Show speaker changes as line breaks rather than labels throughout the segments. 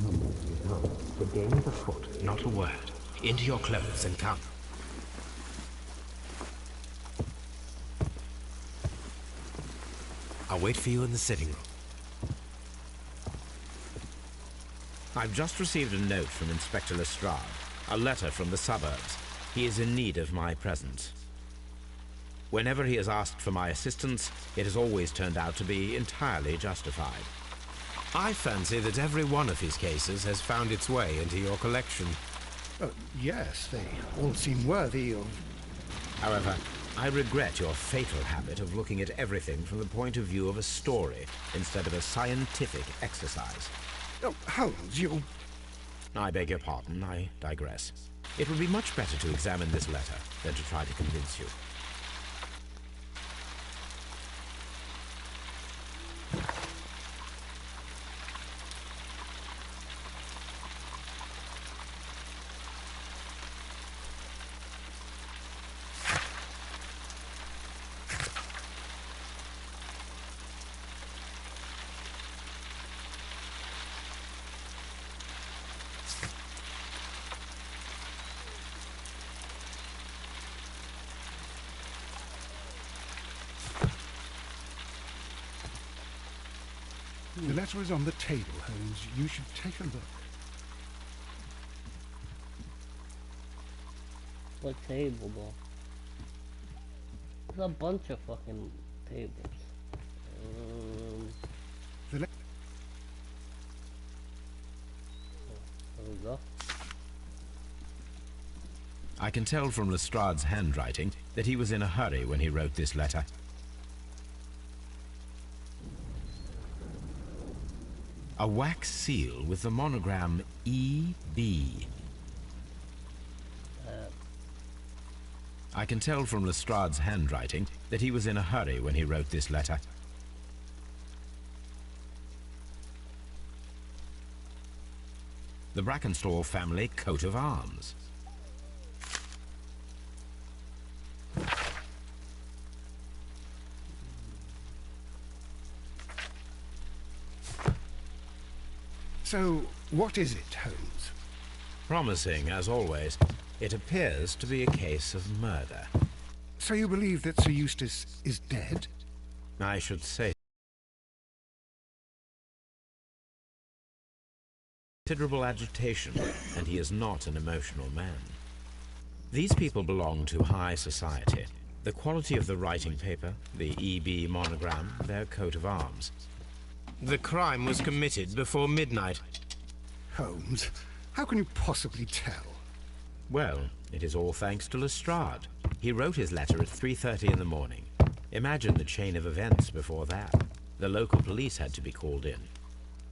The game is afoot. Not a word. Into your clothes and come. I'll wait for you in the sitting room. I've just received a note from Inspector Lestrade, a letter from the suburbs. He is in need of my presence. Whenever he has asked for my assistance, it has always turned out to be entirely justified. I fancy that every one of his cases has found its way into your collection.
Yes, they all seem worthy of...
However, I regret your fatal habit of looking at everything from the point of view of a story instead of a scientific exercise.
Oh, Holmes, you...
I beg your pardon, I digress. It would be much better to examine this letter than to try to convince you.
The letter is on the table, Holmes. You should take a look.
What table, though? There's a bunch of fucking tables.
The
There we go.
I can tell from Lestrade's handwriting that he was in a hurry when he wrote this letter. A wax seal with the monogram E.B. I can tell from Lestrade's handwriting that he was in a hurry when he wrote this letter. The Brackenstall family coat of arms.
So, what is it, Holmes?
Promising, as always, it appears to be a case of murder.
So you believe that Sir Eustace is dead?
I should say considerable agitation, and he is not an emotional man. These people belong to high society. The quality of the writing paper, the EB monogram, their coat of arms. The crime was committed before midnight.
Holmes, how can you possibly tell?
Well, it is all thanks to Lestrade. He wrote his letter at 3:30 in the morning. Imagine the chain of events before that. The local police had to be called in.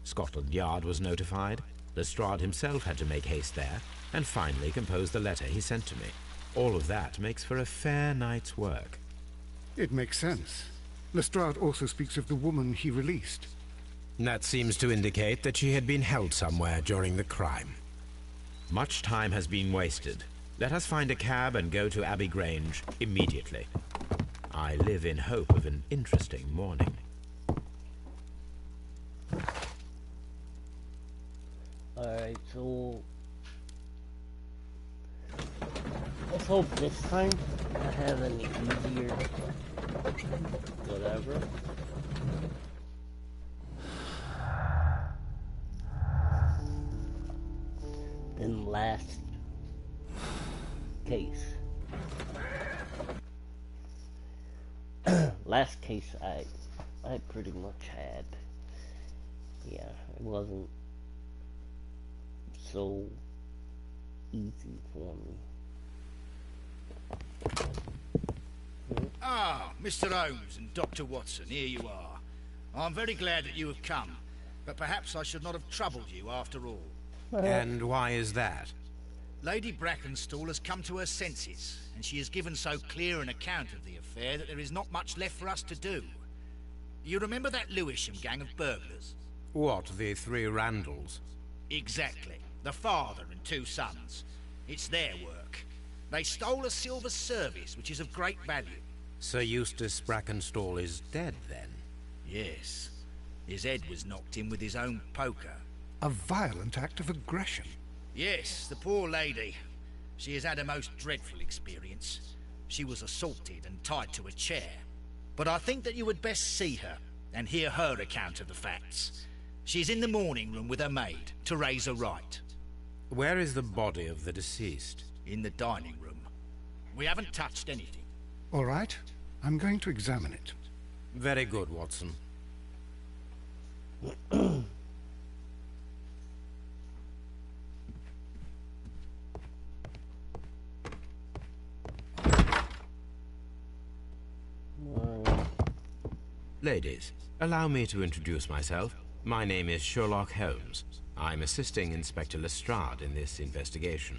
Scotland Yard was notified. Lestrade himself had to make haste there, and finally compose the letter he sent to me. All of that makes for a fair night's work.
It makes sense. Lestrade also speaks of the woman he released.
That seems to indicate that she had been held somewhere during the crime. Much time has been wasted. Let us find a cab and go to Abbey Grange immediately. I live in hope of an interesting morning.
Alright, so... let's hope this time I have an easier... whatever. Than last case. Last case I pretty much had. Yeah, it wasn't so easy for me.
Ah, Mr. Holmes and Dr. Watson, here you are. I'm very glad that you have come, but perhaps I should not have troubled you after all.
And why is that?
Lady Brackenstall has come to her senses, and she has given so clear an account of the affair that there is not much left for us to do. You remember that Lewisham gang of burglars?
What, the three Randalls?
Exactly. The father and two sons. It's their work. They stole a silver service, which is of great value.
Sir Eustace Brackenstall is dead, then?
Yes. His head was knocked in with his own poker.
A violent act of aggression.
Yes, the poor lady. She has had a most dreadful experience. She was assaulted and tied to a chair. But I think that you would best see her and hear her account of the facts. She's in the morning room with her maid, Teresa Wright.
Where is the body of the deceased?
In the dining room. We haven't touched anything.
All right, I'm going to examine it.
Very good, Watson. Ladies, allow me to introduce myself. My name is Sherlock Holmes. I'm assisting Inspector Lestrade in this investigation.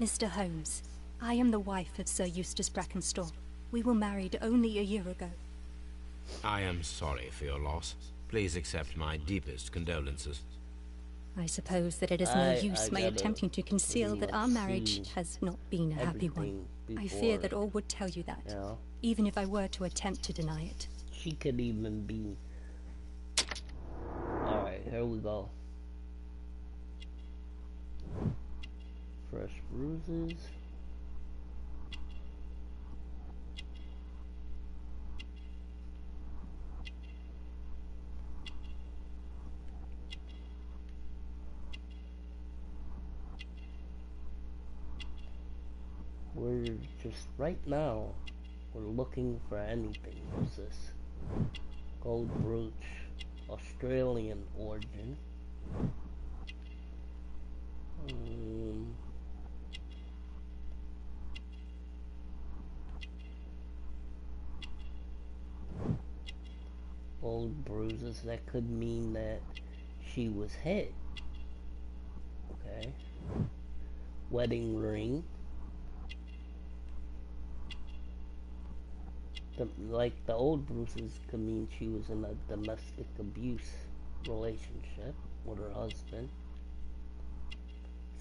Mr. Holmes, I am the wife of Sir Eustace Brackenstall. We were married only a year ago.
I am sorry for your loss. Please accept my deepest condolences.
I suppose that it is no use my attempting to conceal that our marriage has not been a happy one. I fear that all would tell you that, even if I were to attempt to deny it.
She could even be... Alright, here we go. Fresh bruises. We're just, right now, we're looking for anything. What's this? Gold brooch, Australian origin. Old bruises, that could mean that she was hit. Okay. Wedding ring. Like the old bruises could mean she was in a domestic abuse relationship with her husband.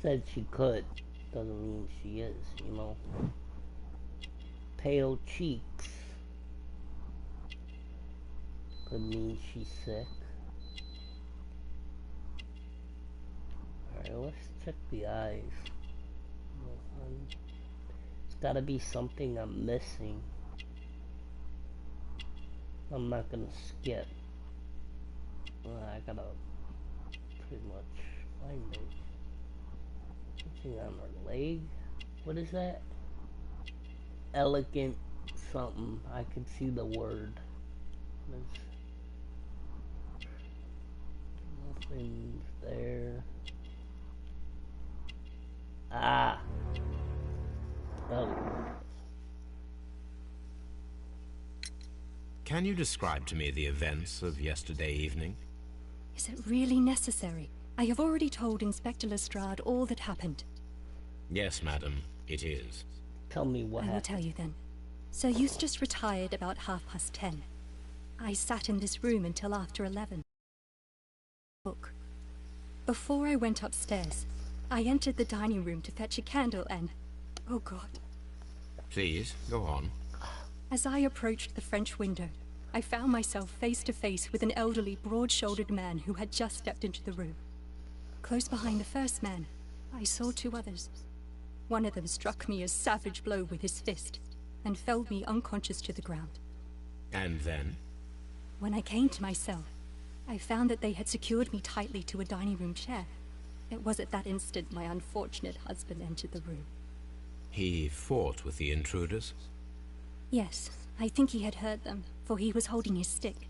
Said she could, doesn't mean she is, you know. Pale cheeks could mean she's sick. Alright, let's check the eyes. It's gotta be something I'm missing. I'm not gonna skip. I gotta pretty much find it. Something on her leg. What is that? Elegant something. I can see the word. Nothing's there. Ah! Oh.
Can you describe to me the events of yesterday evening?
Is it really necessary? I have already told Inspector Lestrade all that happened.
Yes, madam, it is.
Tell me what happened.
I will tell you then. Sir Eustace retired about 10:30. I sat in this room until after 11. Book. Before I went upstairs, I entered the dining room to fetch a candle and... oh God.
Please, go on.
As I approached the French window, I found myself face to face with an elderly, broad-shouldered man who had just stepped into the room. Close behind the first man, I saw two others. One of them struck me a savage blow with his fist and felled me unconscious to the ground.
And then?
When I came to myself, I found that they had secured me tightly to a dining room chair. It was at that instant my unfortunate husband entered the room.
He fought with the intruders?
Yes, I think he had heard them, for he was holding his stick.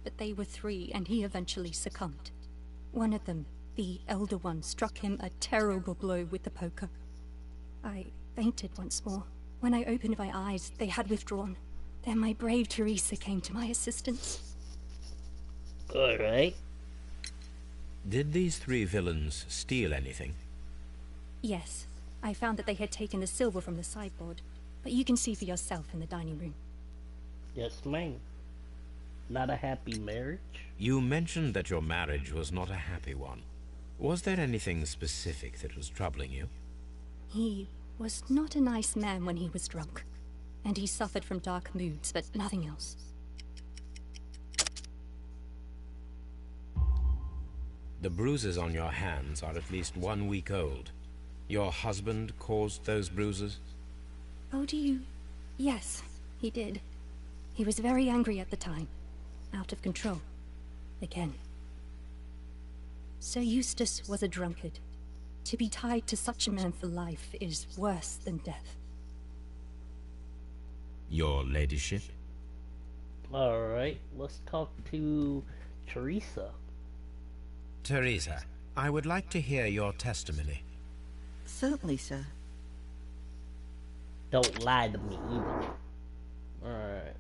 But they were three, and he eventually succumbed. One of them, the elder one, struck him a terrible blow with the poker. I fainted once more. When I opened my eyes, they had withdrawn. Then my brave Teresa came to my assistance.
Alright.
Did these three villains steal anything?
Yes, I found that they had taken the silver from the sideboard. But you can see for yourself in the dining room.
Yes, ma'am. Not a happy marriage?
You mentioned that your marriage was not a happy one. Was there anything specific that was troubling you?
He was not a nice man when he was drunk. And he suffered from dark moods, but nothing else.
The bruises on your hands are at least 1 week old. Your husband caused those bruises?
Oh, do you? Yes, he did. He was very angry at the time. Out of control. Again. Sir Eustace was a drunkard. To be tied to such a man for life is worse than death.
Your ladyship?
Alright, let's talk to Teresa.
Teresa, I would like to hear your testimony.
Certainly, sir.
Don't lie to me either. Alright.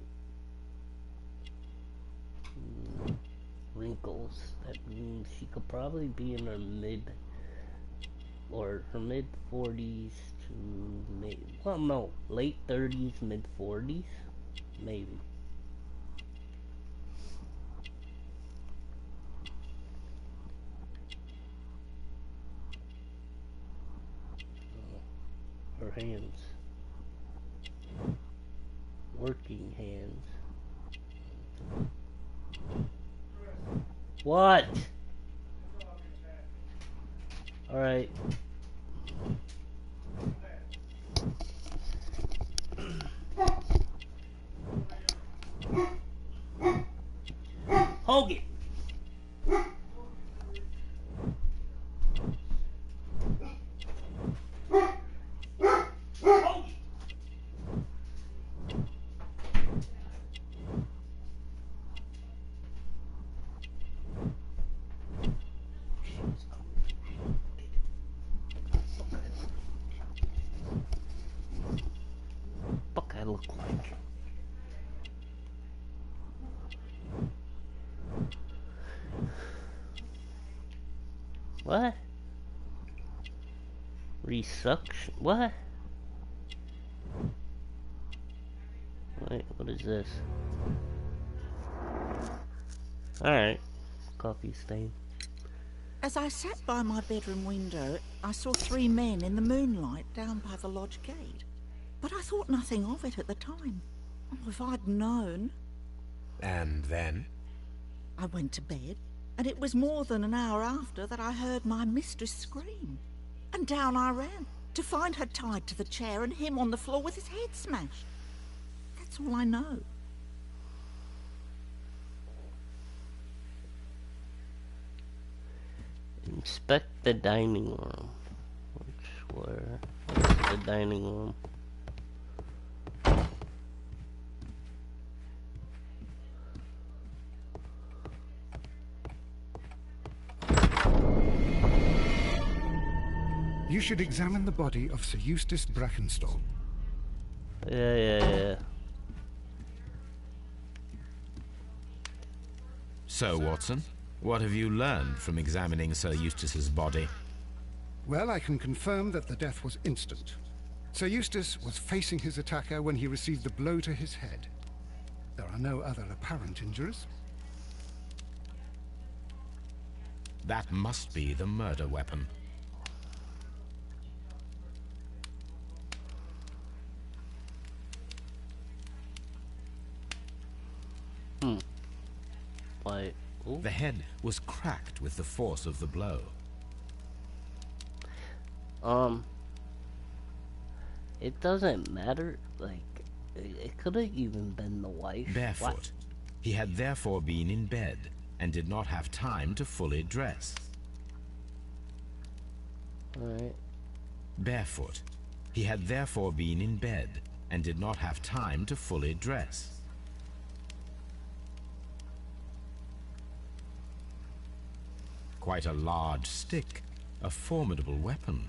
Wrinkles. That means she could probably be in her mid 40s to late 30s, mid 40s, maybe. Her hands. Working hands. What? Alright. Hogan! Fuck I look like. What? Resuction? What? Wait, what is this? Alright. Coffee stain.
As I sat by my bedroom window, I saw 3 men in the moonlight down by the lodge gate. But I thought nothing of it at the time. Oh, if I'd known.
And then?
I went to bed, and it was more than an hour after that I heard my mistress scream. And down I ran, to find her tied to the chair and him on the floor with his head smashed. That's all I know.
Inspect the dining room. Where's the dining room?
You should examine the body of Sir Eustace Brackenstall.
Yeah.
So, Watson, what have you learned from examining Sir Eustace's body?
Well, I can confirm that the death was instant. Sir Eustace was facing his attacker when he received the blow to his head. There are no other apparent injuries.
That must be the murder weapon.
Why? Ooh.
The head was cracked with the force of the blow.
It doesn't matter. Like, it could have even been the wife.
Barefoot.
What?
He had therefore been in bed and did not have time to fully dress.
Alright.
Barefoot. He had therefore been in bed and did not have time to fully dress. Quite a large stick, a formidable weapon.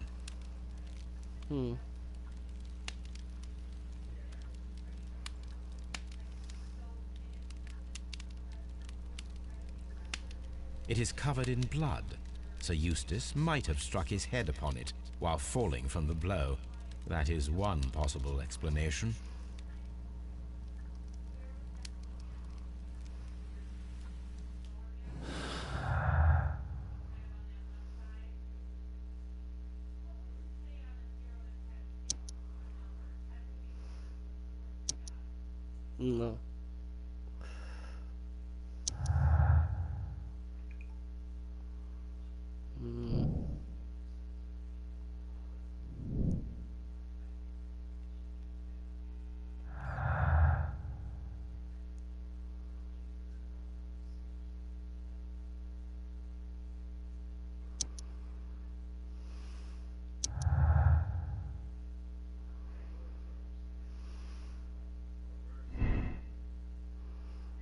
It is covered in blood. Sir Eustace might have struck his head upon it while falling from the blow. That is one possible explanation.
No.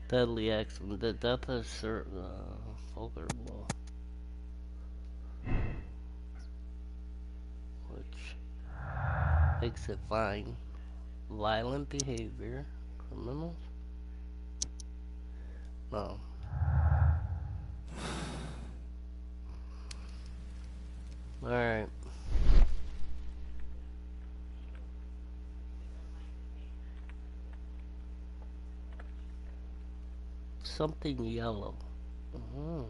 Deadly accident. The death is vulnerable. Which makes it fine. Violent behavior. Criminals? No. Alright. Something yellow. Oh,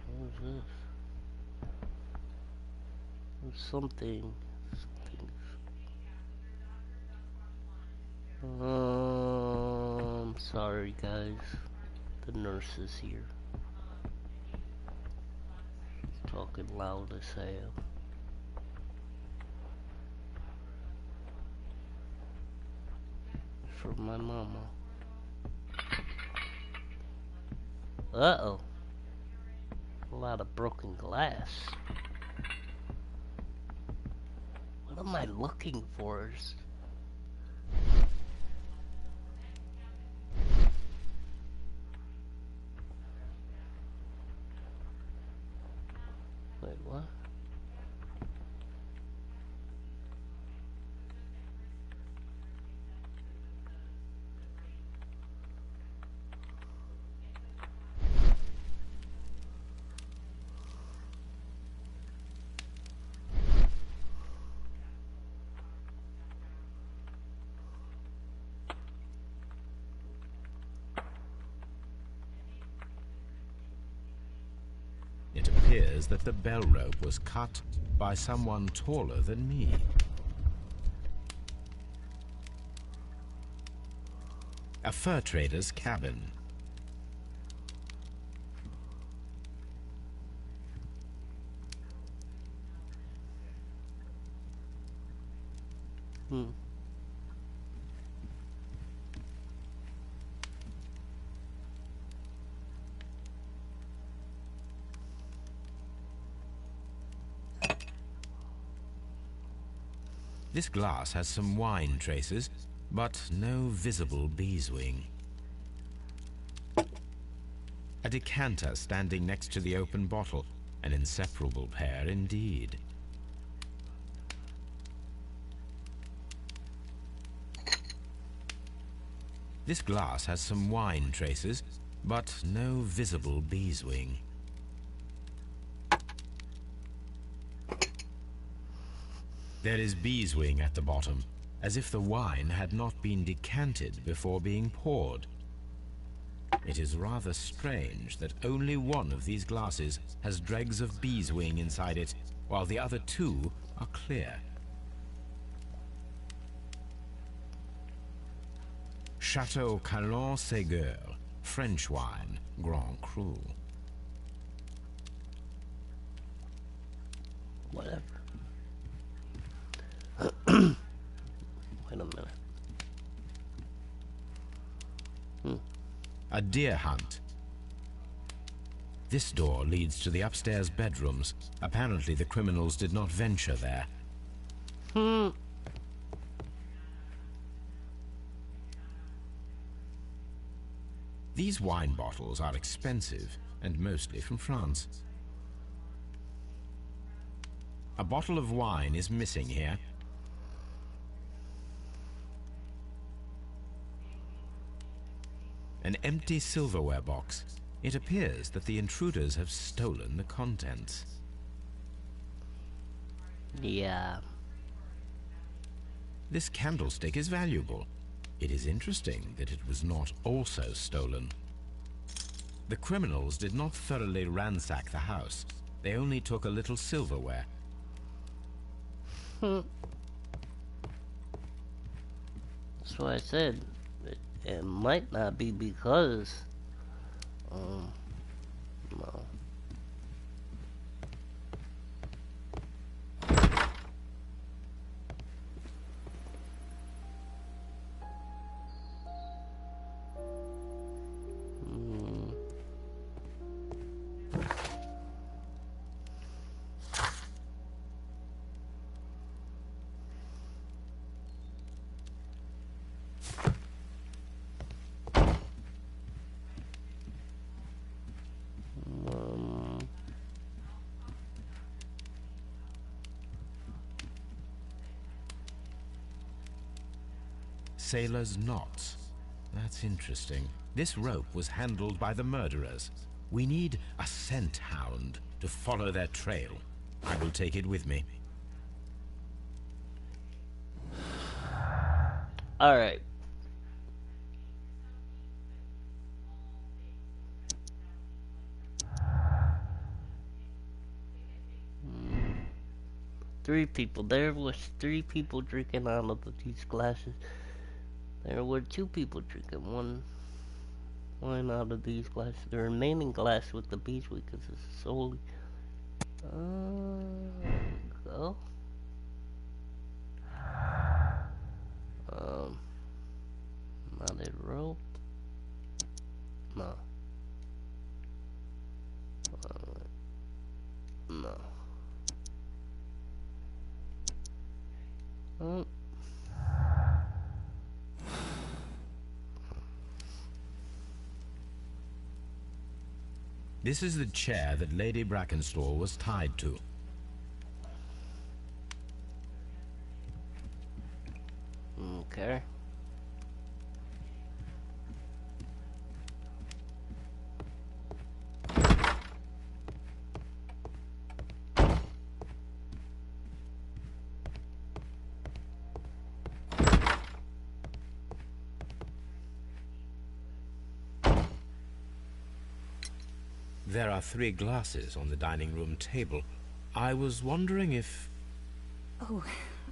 what is this? There's something. Sorry guys. The nurse is here. She's talking loud as hell. From my mama. Uh-oh. A lot of broken glass. What am I looking for? Wait, what?
It appears that the bell rope was cut by someone taller than me. A fur trader's cabin. This glass has some wine traces, but no visible beeswing. A decanter standing next to the open bottle, an inseparable pair indeed. This glass has some wine traces, but no visible beeswing. There is beeswing at the bottom, as if the wine had not been decanted before being poured. It is rather strange that only one of these glasses has dregs of beeswing inside it, while the other two are clear. Chateau Calon-Ségur, French wine, Grand Cru.
Whatever. Wait a minute.
A deer hunt. This door leads to the upstairs bedrooms. Apparently the criminals did not venture there. These wine bottles are expensive and mostly from France. A bottle of wine is missing here. An empty silverware box. It appears that the intruders have stolen the contents.
Yeah.
This candlestick is valuable. It is interesting that it was not also stolen. The criminals did not thoroughly ransack the house. They only took a little silverware.
That's why I said it might not be because no.
sailor's knots. That's interesting. This rope was handled by the murderers. We need a scent hound to follow their trail. I will take it with me.
Alright. Three people. There was 3 people drinking out of these glasses. There were 2 people drinking wine out of these glasses. The remaining glass with the beach weed consists solely. Go. Knotted rope. No. No. Oh.
This is the chair that Lady Brackenstall was tied to.
Okay.
There are 3 glasses on the dining room table. I was wondering if...
Oh,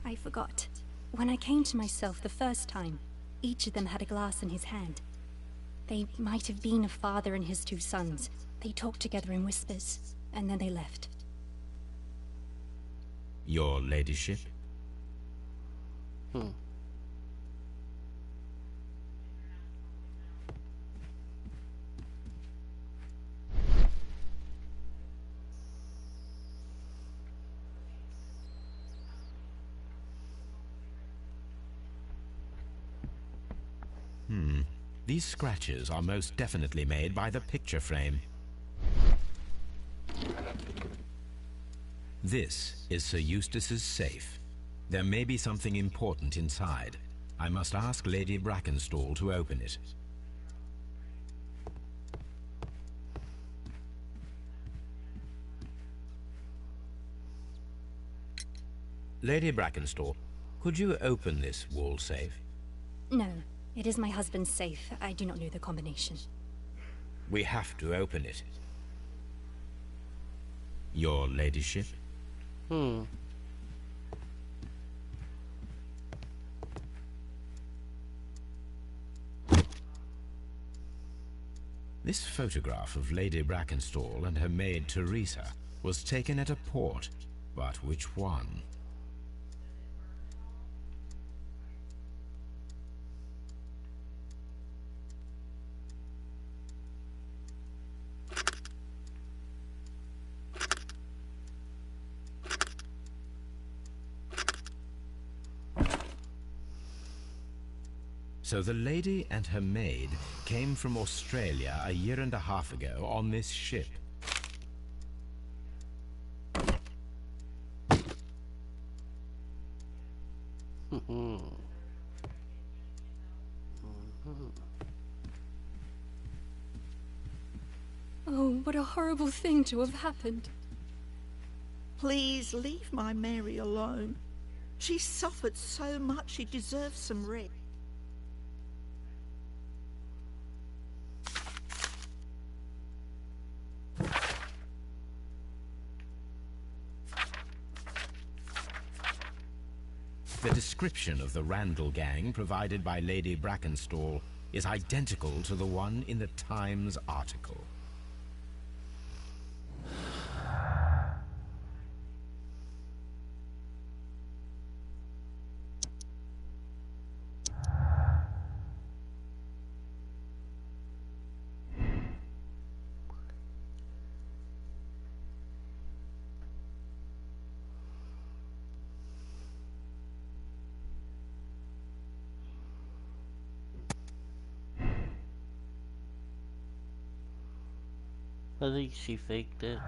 I forgot. When I came to myself the first time, each of them had a glass in his hand. They might have been a father and his 2 sons. They talked together in whispers, and then they left.
Your ladyship? These scratches are most definitely made by the picture frame. This is Sir Eustace's safe. There may be something important inside. I must ask Lady Brackenstall to open it. Lady Brackenstall, could you open this wall safe?
No, it is my husband's safe. I do not know the combination.
We have to open it. Your ladyship? This photograph of Lady Brackenstall and her maid Teresa was taken at a port, but which one? So the lady and her maid came from Australia a year and a half ago on this ship.
Oh, what a horrible thing to have happened.
Please leave my Mary alone. She suffered so much, she deserves some rest.
The description of the Randall gang provided by Lady Brackenstall is identical to the one in the Times article.
I think she faked it.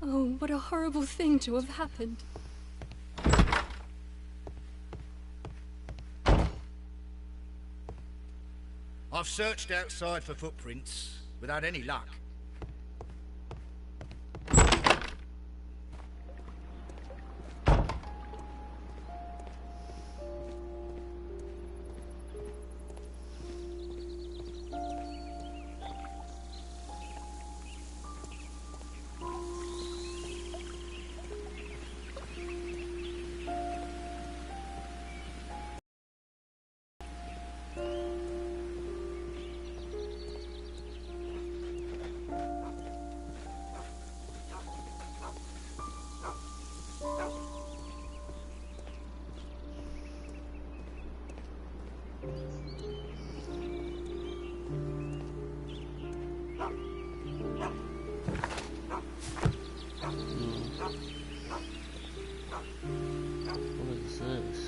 Oh, what a horrible thing to have happened.
I've searched outside for footprints without any luck.
What is this?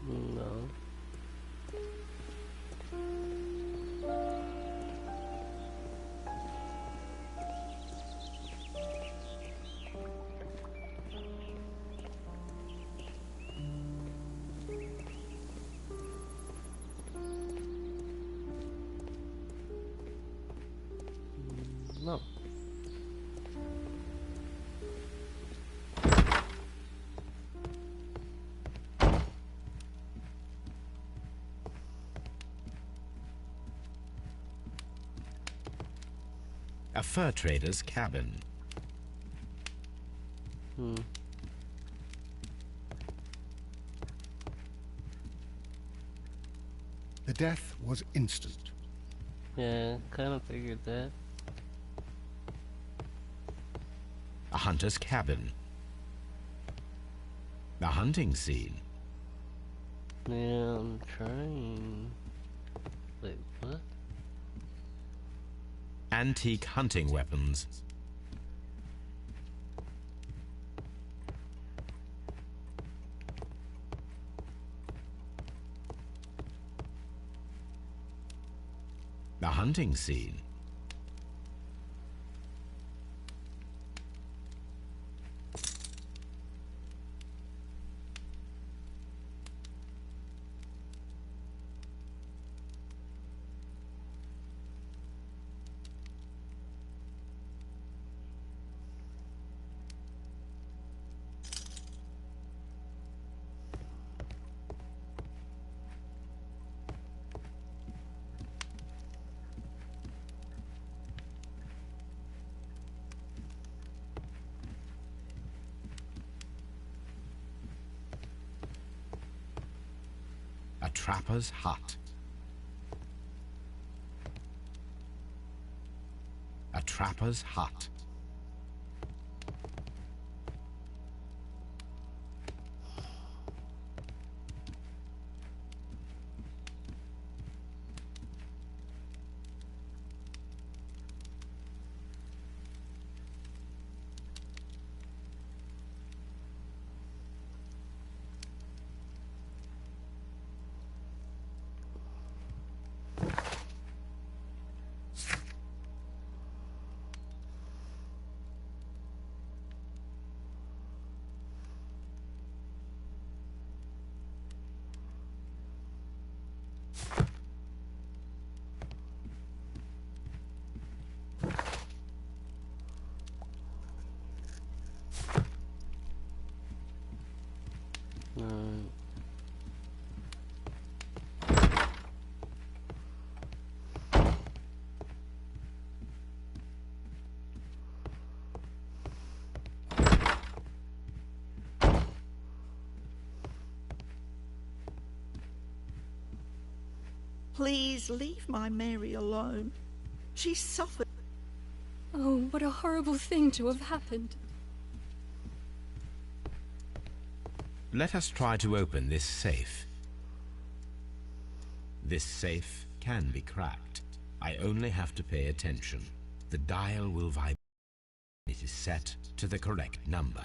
No. No.
A fur trader's cabin.
The death was instant.
Yeah, kind of figured that.
A hunter's cabin. A hunting scene.
Yeah, I'm trying. Wait, what?
Antique hunting weapons. A hunting scene. A trapper's hut. A trapper's hut.
Please leave my Mary alone. She suffered.
Oh, what a horrible thing to have happened.
Let us try to open this safe. This safe can be cracked. I only have to pay attention. The dial will vibrate. It is set to the correct number.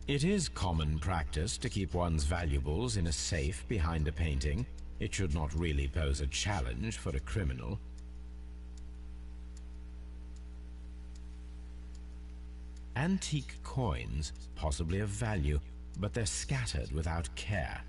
It is common practice to keep one's valuables in a safe behind a painting. It should not really pose a challenge for a criminal. Antique coins, possibly of value, but they're scattered without care.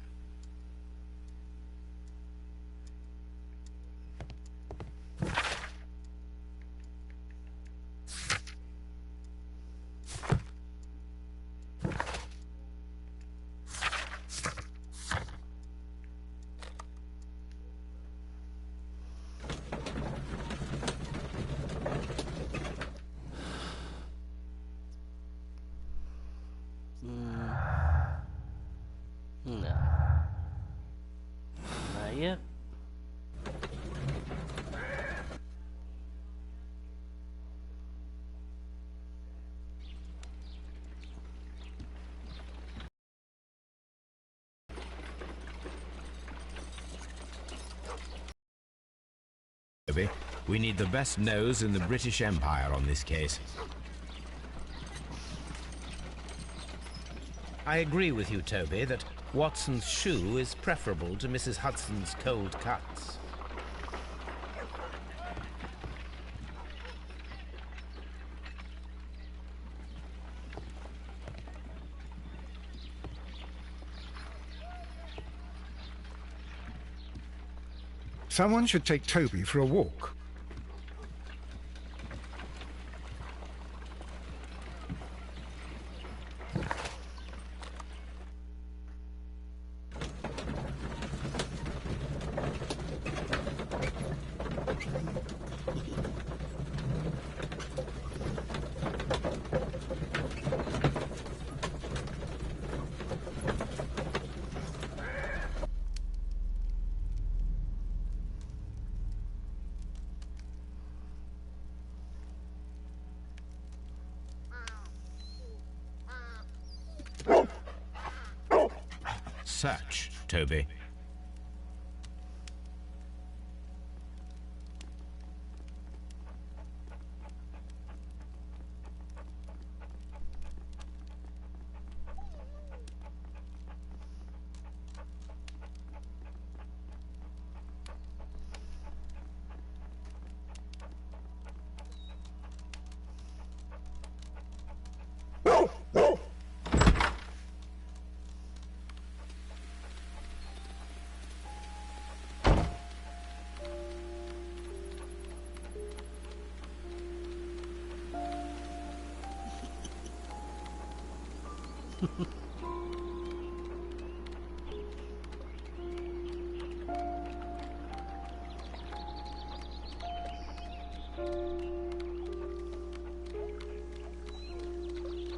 No. Not yet.
We need the best nose in the British Empire on this case.
I agree with you, Toby, that Watson's shoe is preferable to Mrs. Hudson's cold cuts.
Someone should take Toby for a walk.
Search, Toby.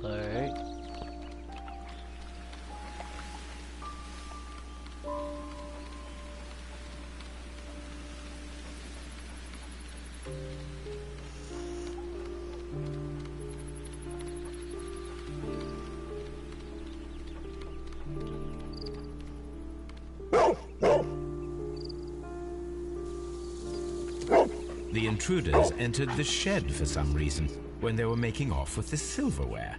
Alright.
The intruders entered the shed for some reason when they were making off with the silverware.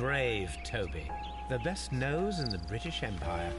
Brave Toby. The best nose in the British Empire.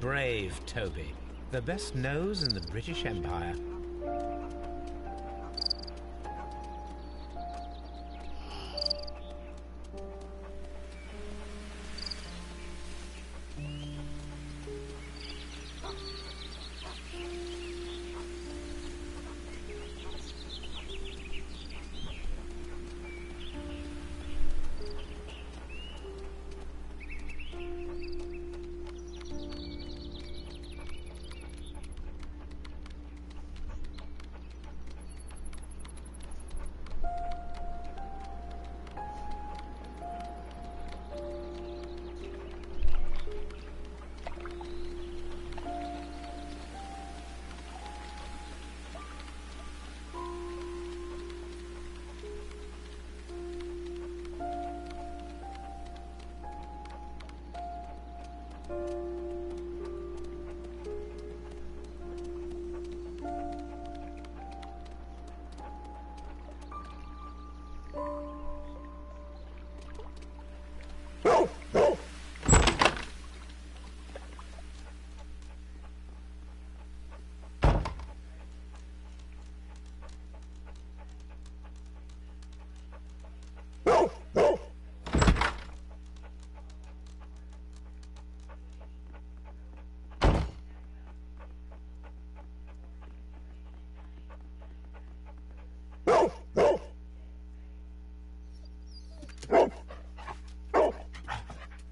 Brave Toby. The best nose in the British Empire.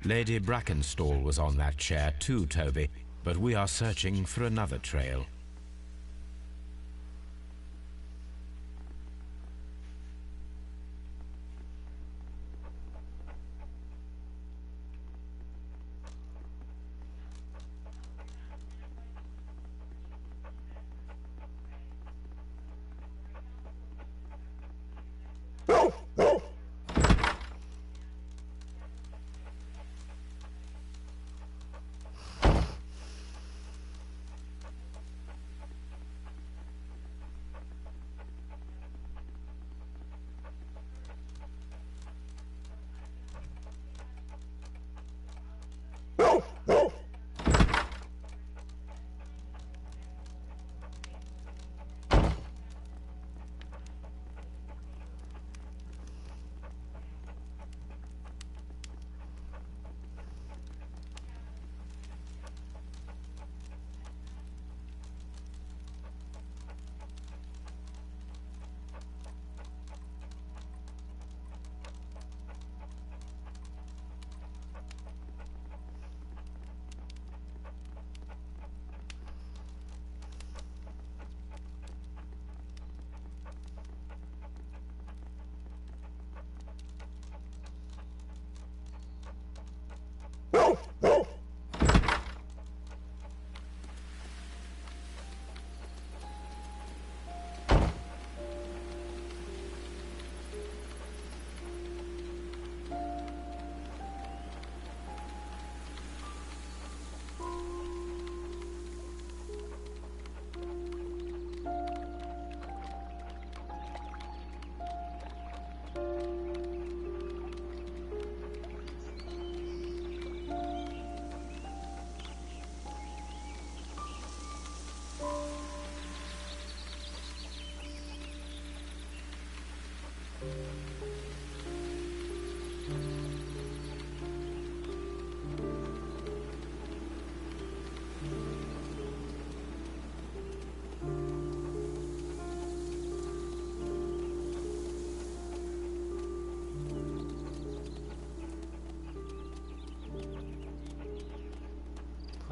Lady Brackenstall was on that chair too, Toby, but we are searching for another trail.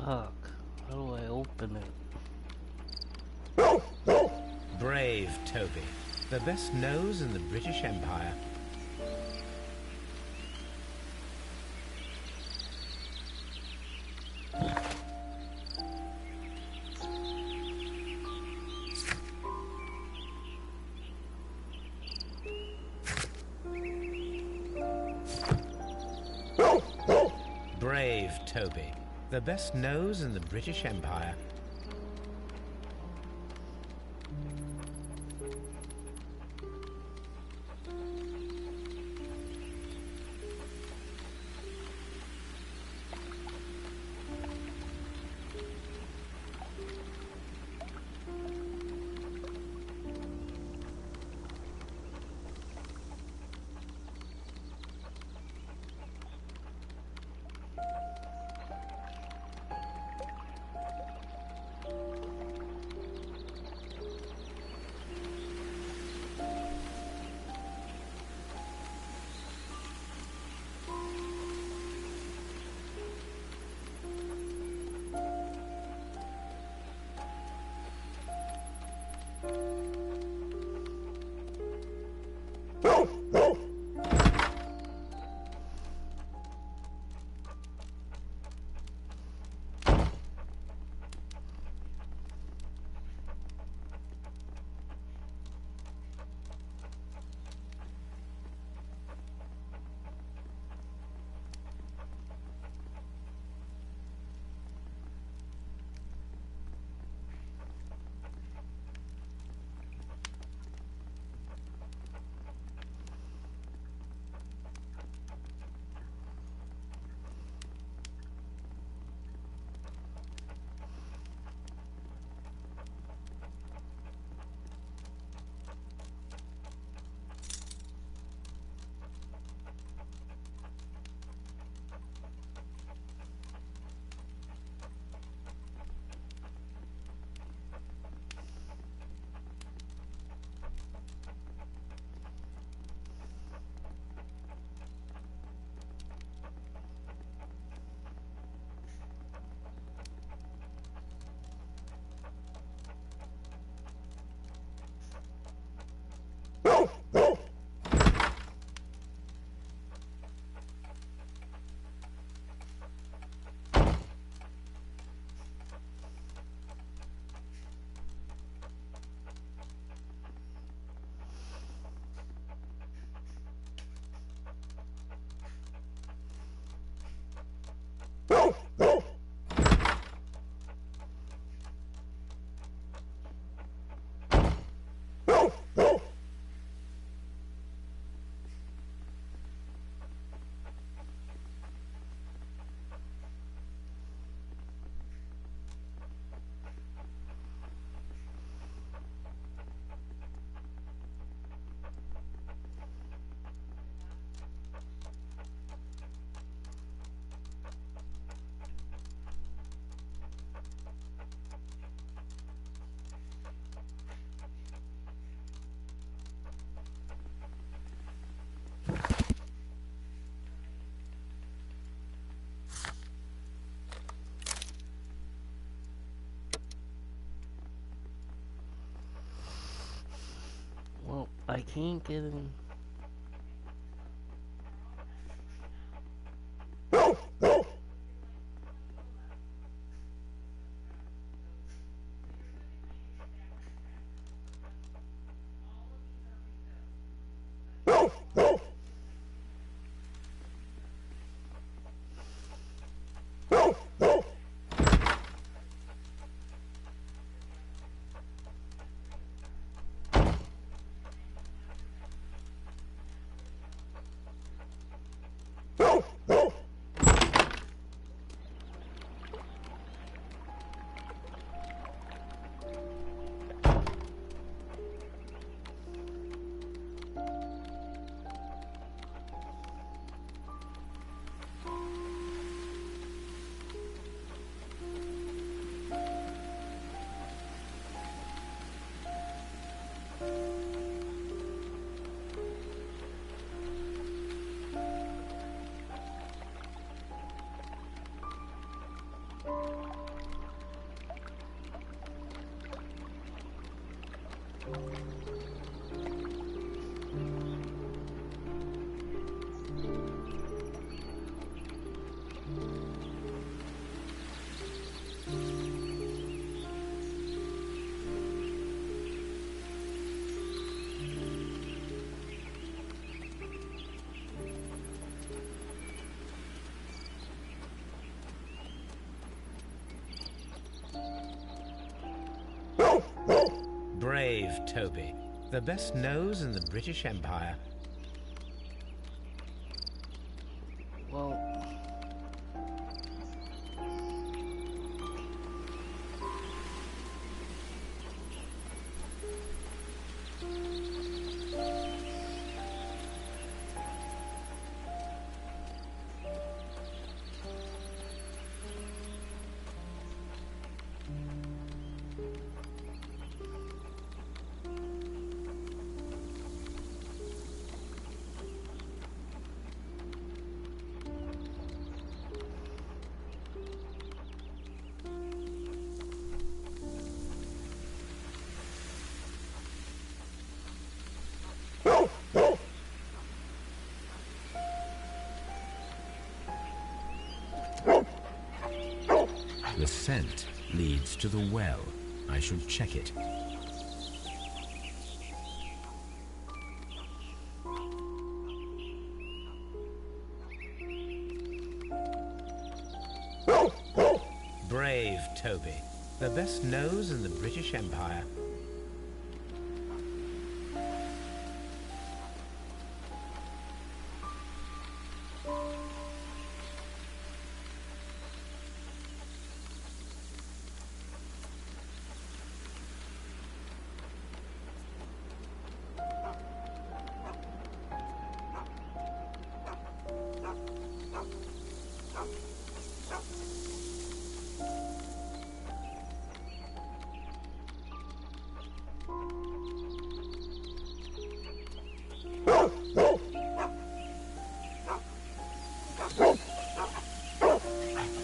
Fuck. How do I open it?
Brave Toby. The best nose in the British Empire. Brave Toby. The best nose in the British Empire.
can't get in.
Brave Toby. The best nose in the British Empire.
Well,
The scent leads to the well. I should check it.
Brave Toby. The best nose in the British Empire.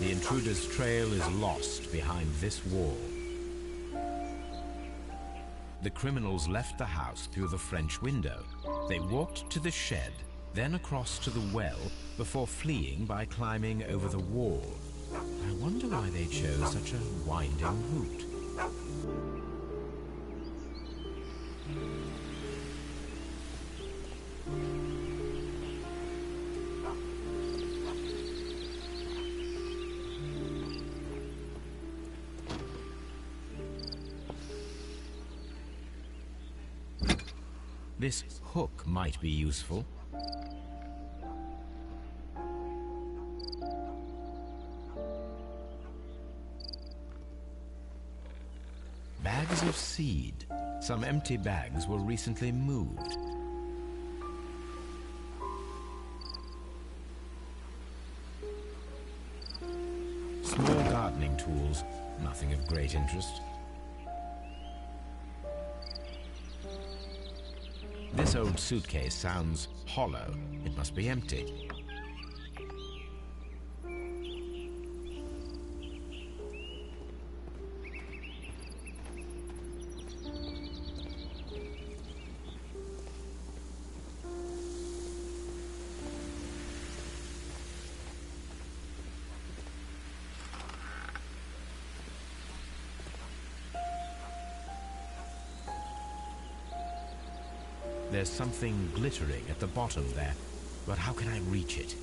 The intruder's trail is lost behind this wall. The criminals left the house through the French window. They walked to the shed, then across to the well, before fleeing by climbing over the wall. I wonder why they chose such a winding route. This hook might be useful. Bags of seed. Some empty bags were recently moved. Small gardening tools, nothing of great interest. This old suitcase sounds hollow. It must be empty. There's something glittering at the bottom there, but how can I reach it?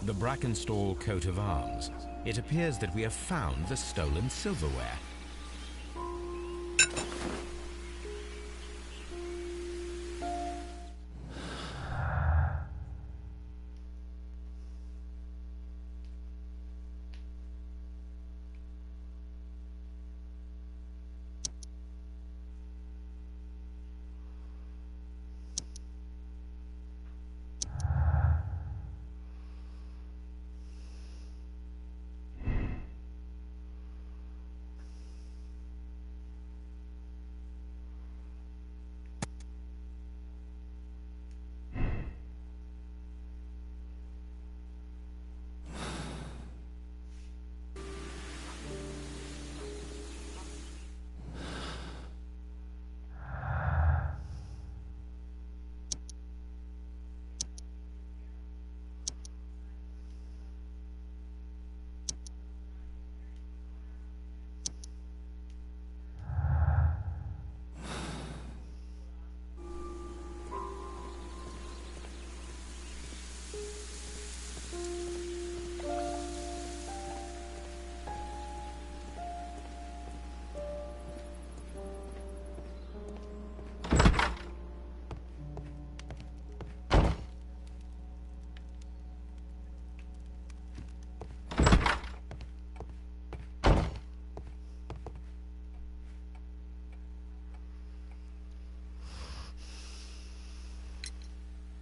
The Brackenstall coat of arms. It appears that we have found the stolen silverware.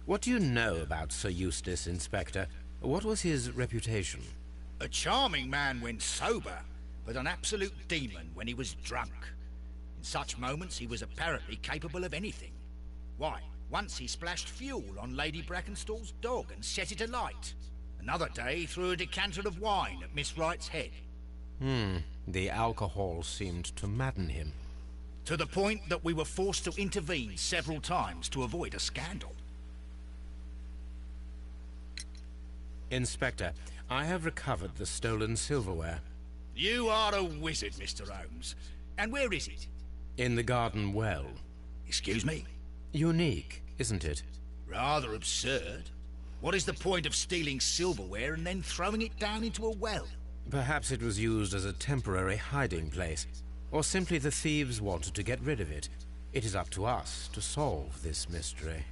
What do you know about Sir Eustace, Inspector? What was his reputation?
A charming man when sober, but an absolute demon when he was drunk. In such moments he was apparently capable of anything. Why, once he splashed fuel on Lady Brackenstall's dog and set it alight. Another day he threw a decanter of wine at Miss Wright's head.
The alcohol seemed to madden him.
To the point that we were forced to intervene several times to avoid a scandal.
Inspector, I have recovered the stolen silverware.
You are a wizard, Mr. Holmes. And where is it?
In the garden well.
Excuse me?
Unique, isn't it?
Rather absurd. What is the point of stealing silverware and then throwing it down into a well?
Perhaps it was used as a temporary hiding place. Or simply the thieves wanted to get rid of it. It is up to us to solve this mystery.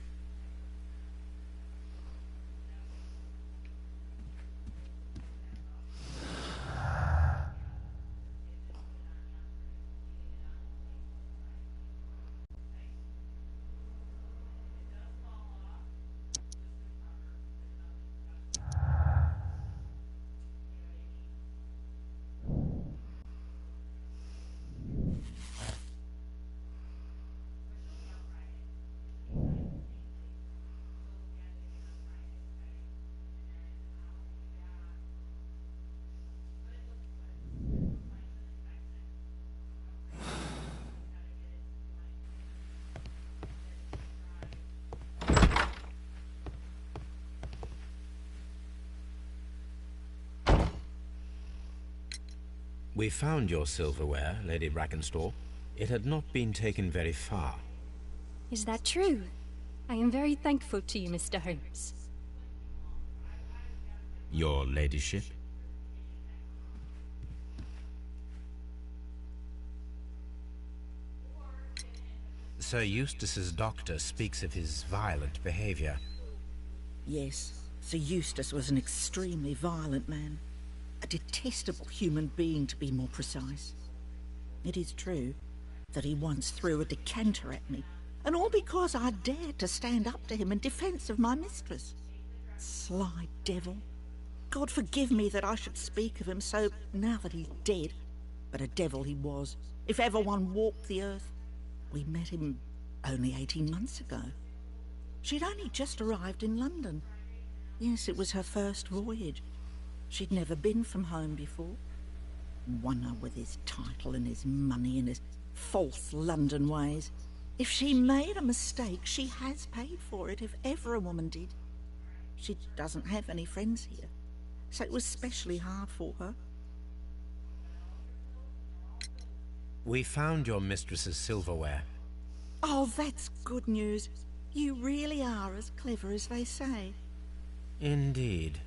We found your silverware, Lady Brackenstall. It had not been taken very far.
Is that true? I am very thankful to you, Mr. Holmes.
Your ladyship? Sir Eustace's doctor speaks of his violent behavior.
Yes, Sir Eustace was an extremely violent man. A detestable human being, to be more precise. It is true that he once threw a decanter at me, and all because I dared to stand up to him in defence of my mistress. Sly devil. God forgive me that I should speak of him so now that he's dead. But a devil he was, if ever one walked the earth. We met him only 18 months ago. She'd only just arrived in London. Yes, it was her first voyage. She'd never been from home before. Wonder with his title and his money and his false London ways. If she made a mistake, she has paid for it, if ever a woman did. She doesn't have any friends here, so it was especially hard for her.
We found your mistress's silverware.
Oh, that's good news. You really are as clever as they say.
Indeed.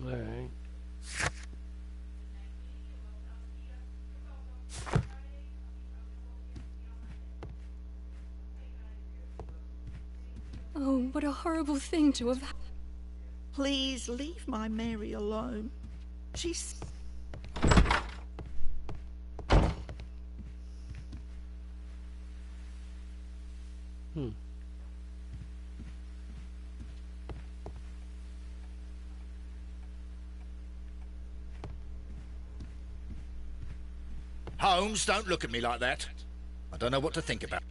Alright.
Oh, what a horrible thing to have happened.
Please leave my Mary alone. She's...
Holmes, don't look at me like that. I don't know what to think about.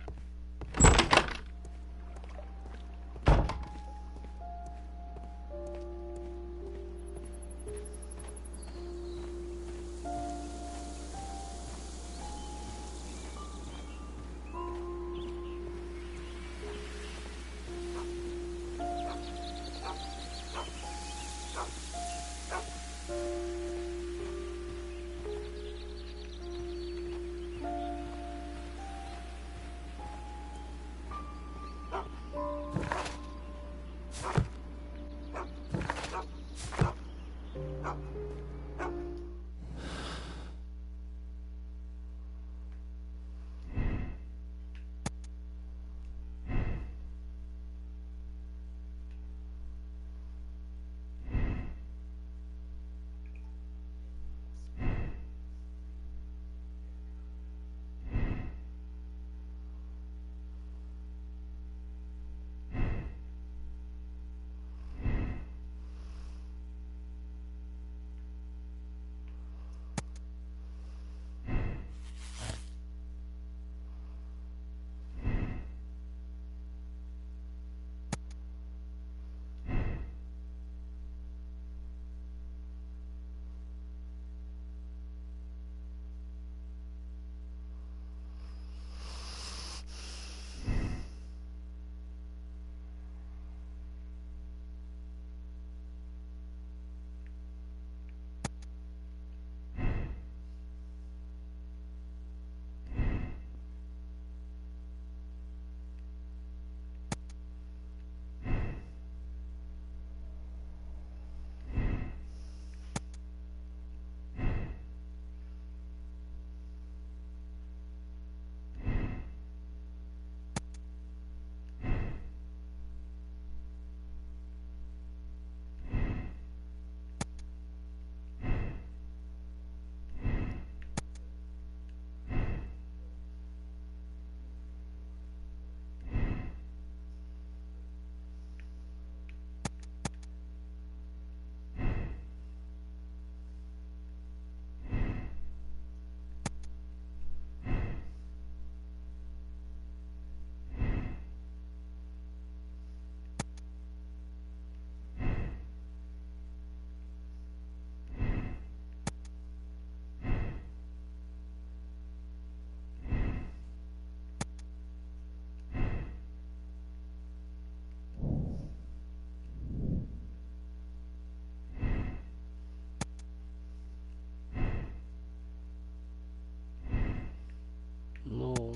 No.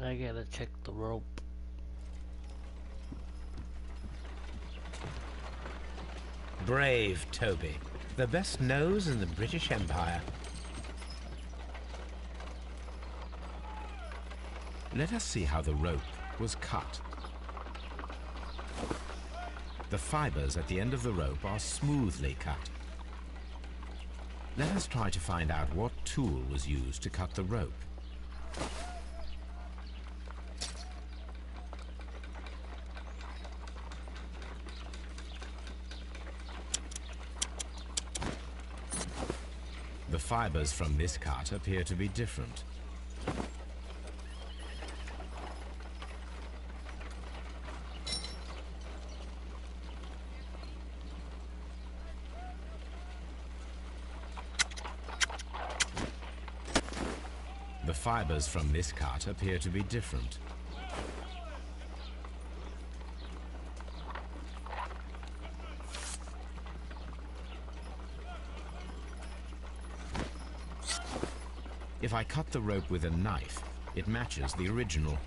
I gotta check the rope.
Brave Toby. The best nose in the British Empire.
Let us see how the rope was cut. The fibers at the end of the rope are smoothly cut. Let us try to find out what tool was used to cut the rope. The fibers from this cut appear to be different. The fibers from this cut appear to be different. If I cut the rope with a knife, it matches the original.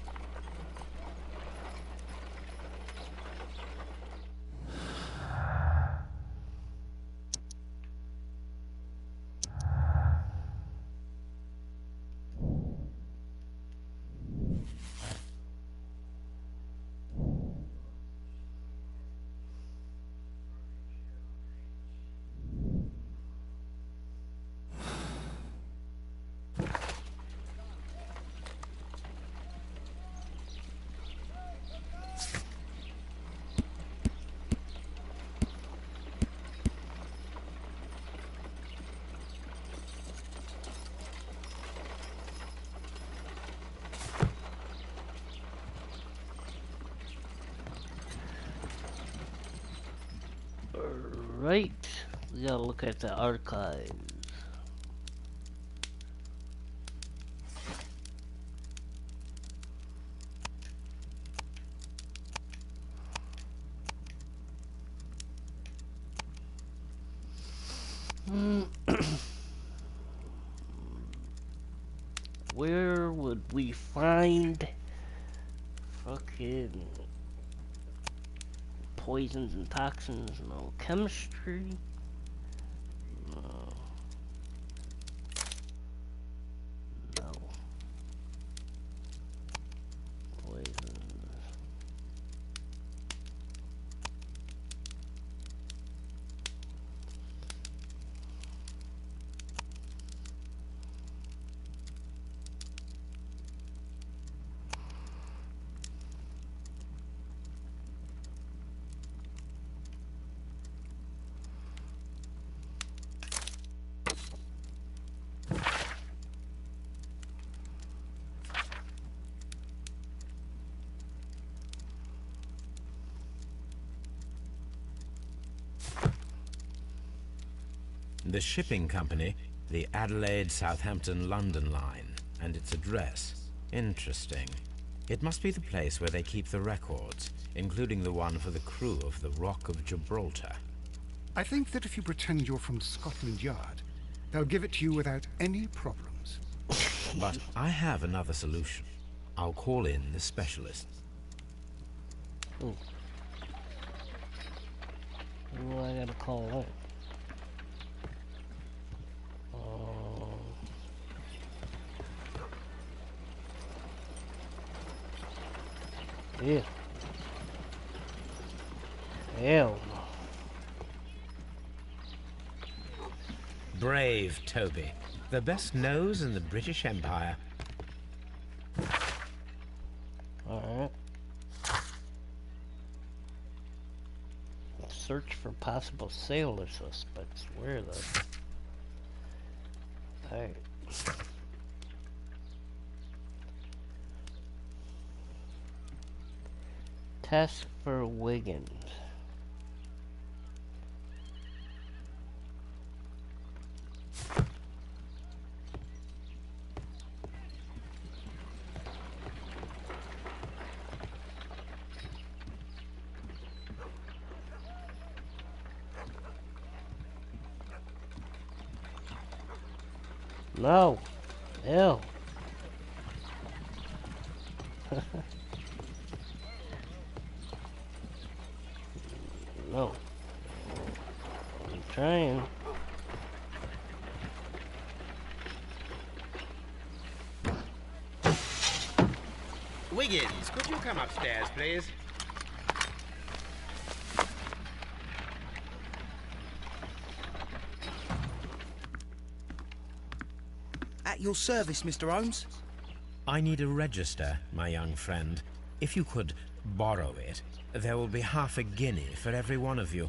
Right, we gotta look at the archives. Where would we find fucking poisons and toxins? No chemistry. No. No. Poisons.
The shipping company, the Adelaide, Southampton, London line, and its address. Interesting. It must be the place where they keep the records, including the one for the crew of the Rock of Gibraltar.
I think that if you pretend you're from Scotland Yard, they'll give it to you without any problems.
But I have another solution. I'll call in the specialist.
Ooh. Who do I gotta call in? Yeah. Hell no.
Brave Toby. The best nose in the British Empire.
Alright. Search for possible sailor suspects. Where though? Alright. Task for Wiggins. No. Ew. No. I'm trying.
Wiggins, could you come upstairs, please?
At your service, Mr. Holmes.
I need a register, my young friend. If you could borrow it, there will be half a guinea for every one of you.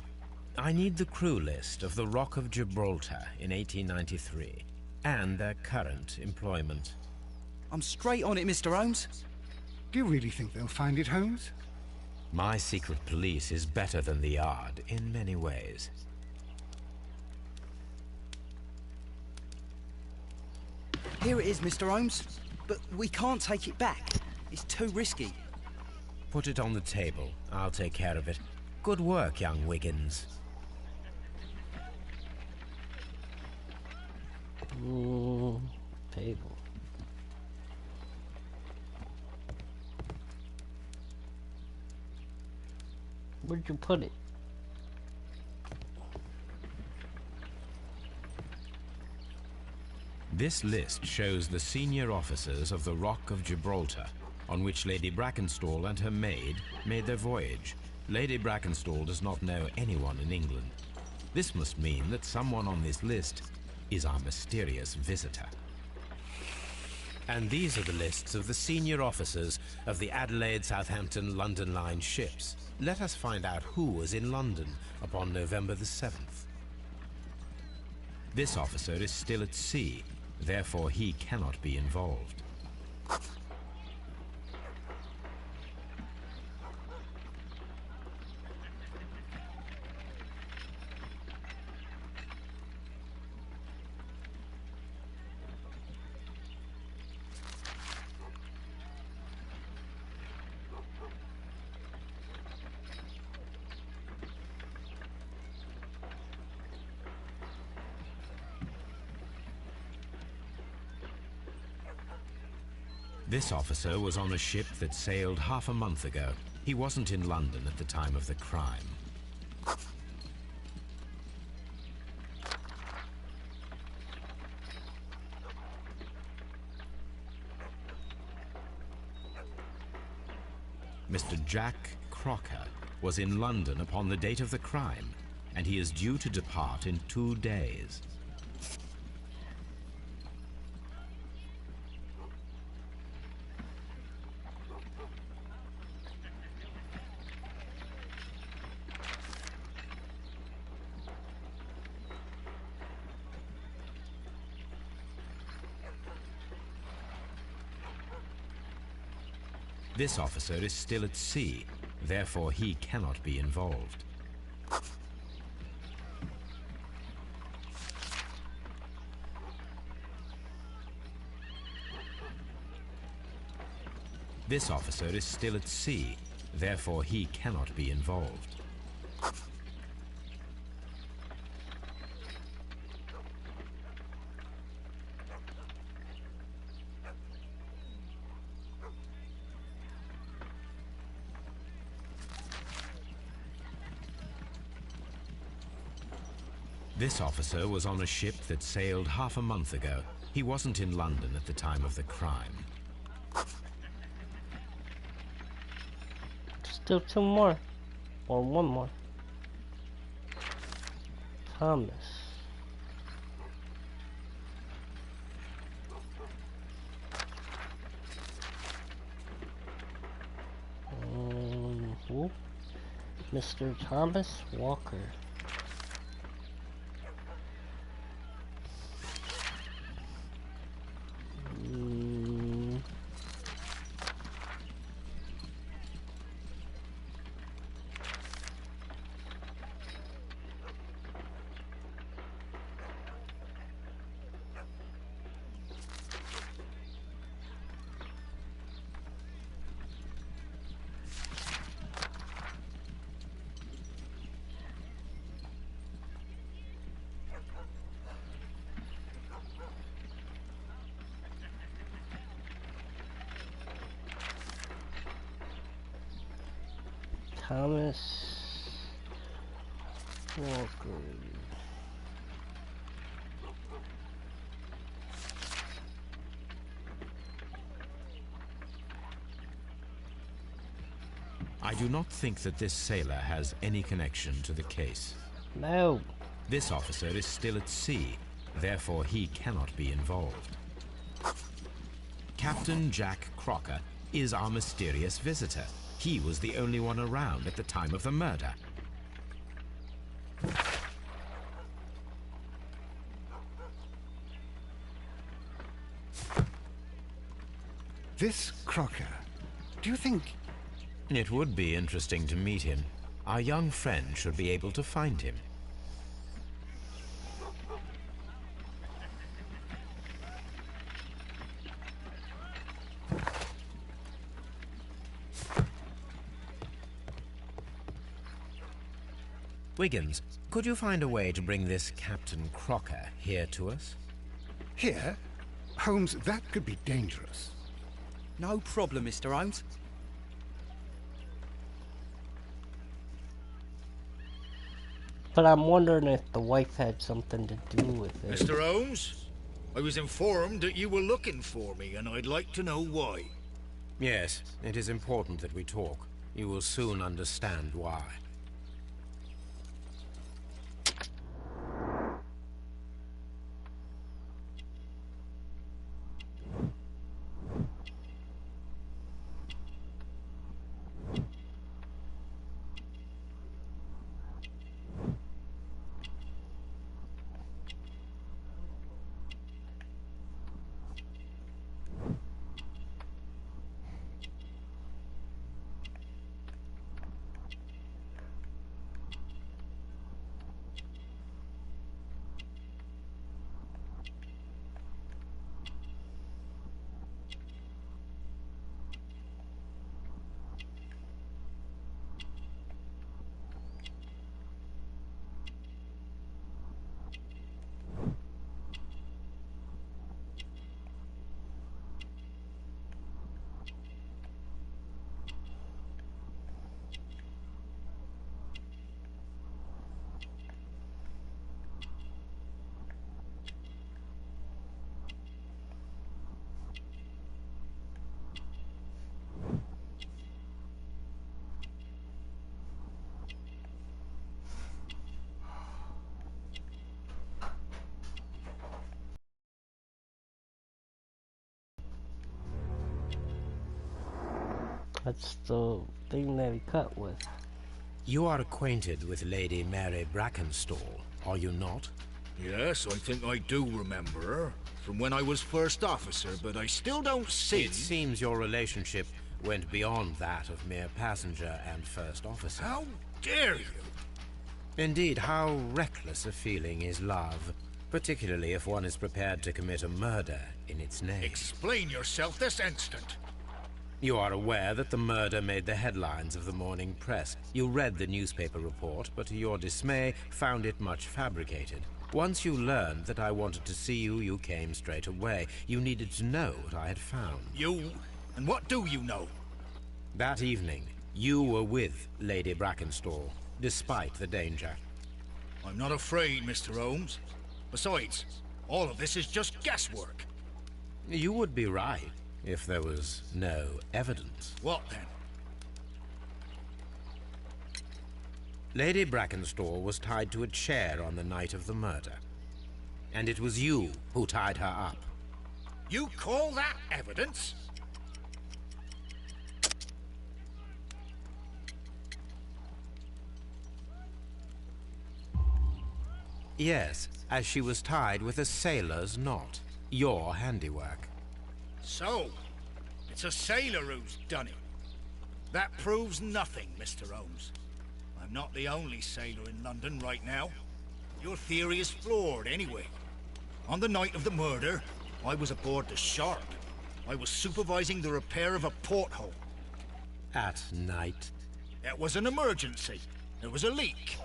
I need the crew list of the Rock of Gibraltar in 1893, and their current employment.
I'm straight on it, Mr. Holmes.
Do you really think they'll find it, Holmes?
My secret police is better than the Yard in many ways.
Here it is, Mr. Holmes. But we can't take it back. It's too risky.
Put it on the table. I'll take care of it. Good work, young Wiggins.
Table. Where'd you put it?
This list shows the senior officers of the Rock of Gibraltar, on which Lady Brackenstall and her maid made their voyage. Lady Brackenstall does not know anyone in England. This must mean that someone on this list is our mysterious visitor. And these are the lists of the senior officers of the Adelaide, Southampton, London line ships. Let us find out who was in London upon November the 7th. This officer is still at sea, therefore he cannot be involved. This officer was on a ship that sailed half a month ago. He wasn't in London at the time of the crime. Mr. Jack Crocker was in London upon the date of the crime, and he is due to depart in 2 days. This officer is still at sea, therefore he cannot be involved. This officer is still at sea, therefore he cannot be involved. This officer was on a ship that sailed half a month ago. He wasn't in London at the time of the crime.
Still two more. Or one more. Thomas. Who? Mr. Thomas Walker. Thomas Walker.
I do not think that this sailor has any connection to the case.
No.
This officer is still at sea, therefore he cannot be involved. Captain Jack Crocker is our mysterious visitor. He was the only one around at the time of the murder.
This Crocker, do you think...
It would be interesting to meet him. Our young friend should be able to find him. Wiggins, could you find a way to bring this Captain Crocker here to us?
Here? Holmes, that could be dangerous.
No problem, Mr. Holmes.
But I'm wondering if the wife had something to do with it.
Mr. Holmes, I was informed that you were looking for me, and I'd like to know why.
Yes, it is important that we talk. You will soon understand why.
That's the thing that he cut with.
You are acquainted with Lady Mary Brackenstall, are you not?
Yes, I think I do remember her, from when I was first officer, but I still don't see...
It seems your relationship went beyond that of mere passenger and first officer.
How dare you?
Indeed, how reckless a feeling is love, particularly if one is prepared to commit a murder in its name.
Explain yourself this instant.
You are aware that the murder made the headlines of the morning press. You read the newspaper report, but to your dismay, found it much fabricated. Once you learned that I wanted to see you, you came straight away. You needed to know what I had found.
You? And what do you know?
That evening, you were with Lady Brackenstall, despite the danger.
I'm not afraid, Mr. Holmes. Besides, all of this is just guesswork.
You would be right if there was no evidence.
What then?
Lady Brackenstall was tied to a chair on the night of the murder. And it was you who tied her up.
You call that evidence?
Yes, as she was tied with a sailor's knot. Your handiwork.
So, it's a sailor who's done it. That proves nothing, Mr. Holmes. I'm not the only sailor in London right now. Your theory is flawed anyway. On the night of the murder, I was aboard the Shark. I was supervising the repair of a porthole.
At night?
It was an emergency. There was a leak.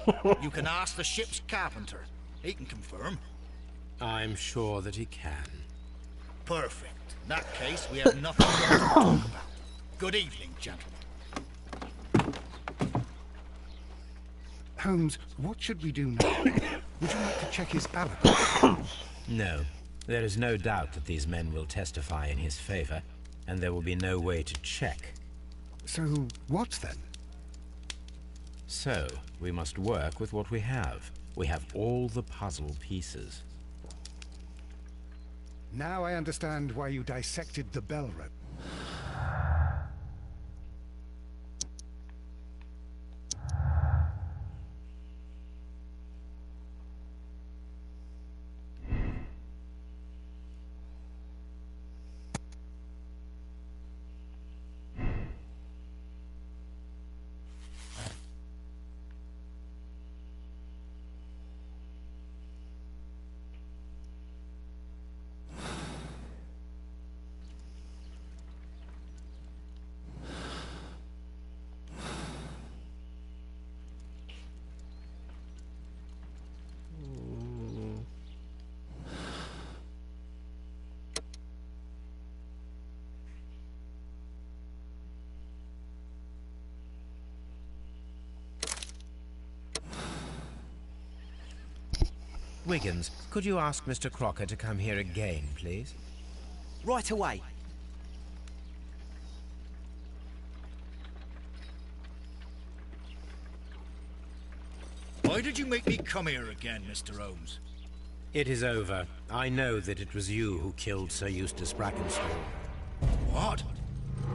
You can ask the ship's carpenter. He can confirm.
I'm sure that he can.
Perfect. In that case, we have nothing more to talk about. Good evening, gentlemen.
Holmes, what should we do now? Would you like to check his alibi?
No. There is no doubt that these men will testify in his favor, and there will be no way to check.
So, what then?
So, we must work with what we have. We have all the puzzle pieces.
Now I understand why you dissected the bell rope.
Wiggins, could you ask Mr. Crocker to come here again, please?
Right away.
Why did you make me come here again, Mr. Holmes?
It is over. I know that it was you who killed Sir Eustace Brackenstall.
What?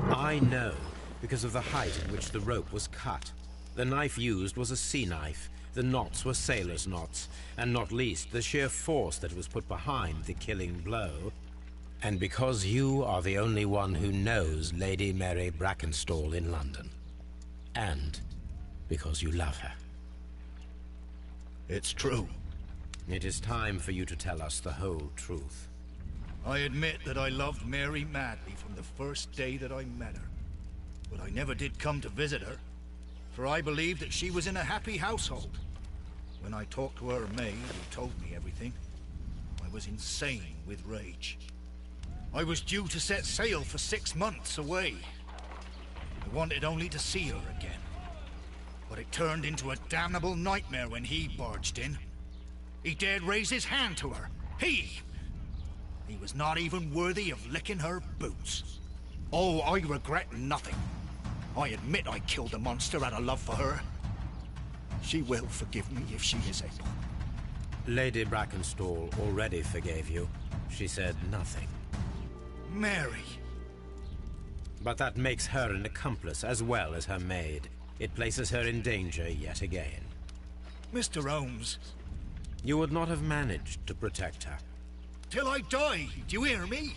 I know, because of the height at which the rope was cut. The knife used was a sea knife. The knots were sailor's knots, and not least the sheer force that was put behind the killing blow. And because you are the only one who knows Lady Mary Brackenstall in London. And because you love her.
It's true.
It is time for you to tell us the whole truth.
I admit that I loved Mary madly from the first day that I met her. But I never did come to visit her, for I believed that she was in a happy household. When I talked to her maid, who told me everything, I was insane with rage. I was due to set sail for 6 months away. I wanted only to see her again. But it turned into a damnable nightmare when he barged in. He dared raise his hand to her. He was not even worthy of licking her boots. Oh, I regret nothing. I admit I killed the monster out of love for her. She will forgive me if she is able.
Lady Brackenstall already forgave you. She said nothing.
Mary.
But that makes her an accomplice as well as her maid. It places her in danger yet again.
Mr. Holmes.
You would not have managed to protect her.
Till I die, do you hear me?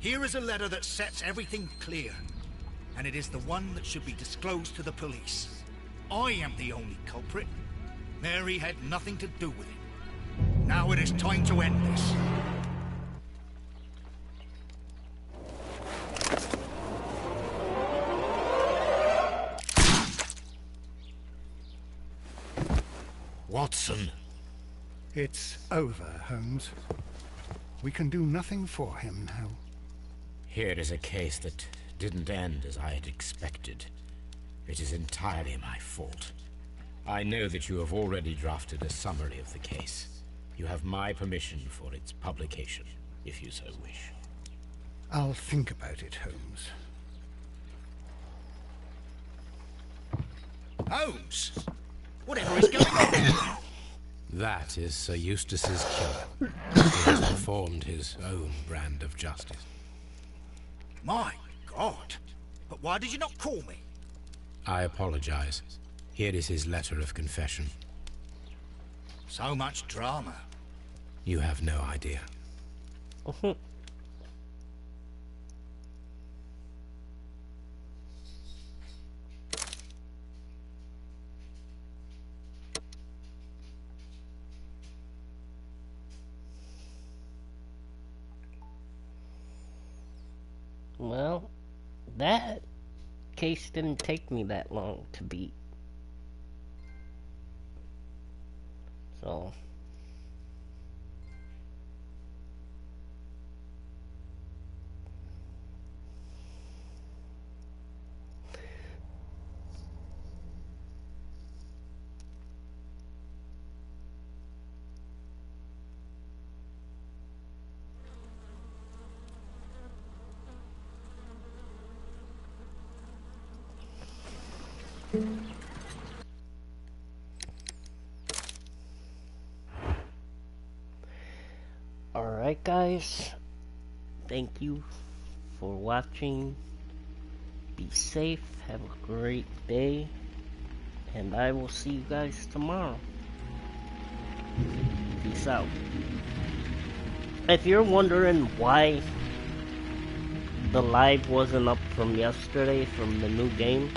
Here is a letter that sets everything clear. And it is the one that should be disclosed to the police. I am the only culprit. Mary had nothing to do with it. Now it is time to end this.
Watson!
It's over, Holmes. We can do nothing for him now.
Here is a case that didn't end as I had expected. It is entirely my fault. I know that you have already drafted a summary of the case. You have my permission for its publication, if you so wish.
I'll think about it, Holmes.
Holmes! Whatever is going on?
That is Sir Eustace's killer. He has performed his own brand of justice.
My God! But why did you not call me?
I apologize. Here is his letter of confession.
So much drama.
You have no idea.
Well, that case didn't take me that long to beat. So... Alright guys, thank you for watching. Be safe, have a great day, and I will see you guys tomorrow. Peace out. If you're wondering why the live wasn't up from yesterday from the new game,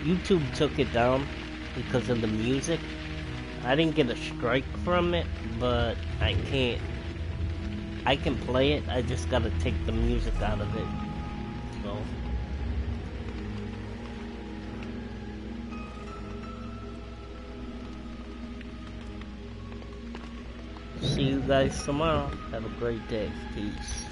YouTube took it down because of the music. I didn't get a strike from it, but I can play it, I just gotta take the music out of it. So see you guys tomorrow. Have a great day. Peace.